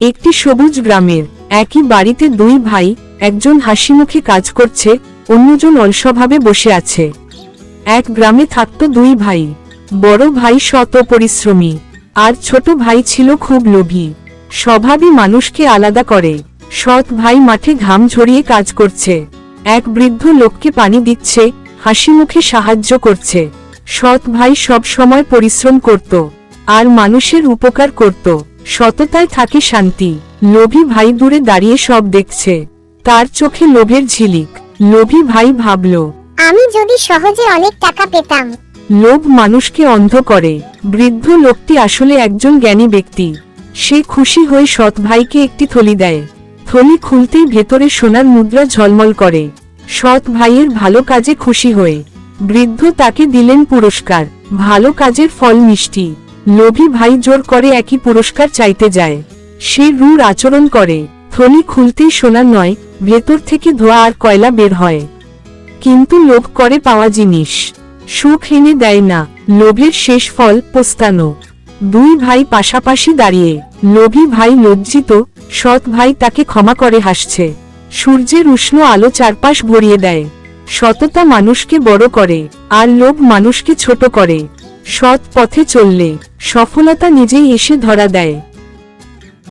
একটি সবুজ গ্রামের একই বাড়িতে দুই ভাই, একজন হাসিমুখে কাজ করছে, অন্যজন অলসভাবে বসে আছে। এক গ্রামে থাকতো দুই ভাই। বড় ভাই সৎ ও পরিশ্রমী, আর ছোট ভাই ছিল খুব লোভী। স্বভাবই মানুষকে আলাদা করে। সৎ ভাই মাঠে ঘাম ঝরিয়ে কাজ করছে, এক বৃদ্ধ লোককে পানি দিচ্ছে, হাসিমুখে সাহায্য করছে। সৎ ভাই সব সময় পরিশ্রম করত আর মানুষের উপকার করত। সততায় থাকে শান্তি। লোভী ভাই দূরে দাঁড়িয়ে সব দেখছে, তার চোখে লোভের ঝিলিক। লোভী ভাই ভাবল, আমি যদি সহজে অনেক টাকা পেতাম। লোভ মানুষকে অন্ধ করে। বৃদ্ধ লোকটি আসলে একজন জ্ঞানী ব্যক্তি। সে খুশি হয়ে সৎ ভাইকে একটি থলি দেয়। থলি খুলতেই ভেতরে সোনার মুদ্রা ঝলমল করে। সৎ ভাইয়ের ভালো কাজে খুশি হয়ে বৃদ্ধ তাকে দিলেন পুরস্কার। ভালো কাজের ফল মিষ্টি। লোভী ভাই জোর করে একই পুরস্কার চাইতে যায়। সে রূঢ় আচরণ করে। থলি খুলতেই সোনার নয়, ভেতর থেকে ধোঁয়া আর কয়লা বের হয়। কিন্তু লোভ করে পাওয়া জিনিস সুখ এনে দেয় না। লোভের শেষ ফল পস্তানো। দুই ভাই পাশাপাশি দাঁড়িয়ে। লোভী ভাই লজ্জিত, সৎ ভাই তাকে ক্ষমা করে হাসছে। সূর্যের উষ্ণ আলো চারপাশ ভরিয়ে দেয়। সততা মানুষকে বড় করে, আর লোভ মানুষকে ছোট করে। সৎ পথে চললে সফলতা নিজেই এসে ধরা দেয়।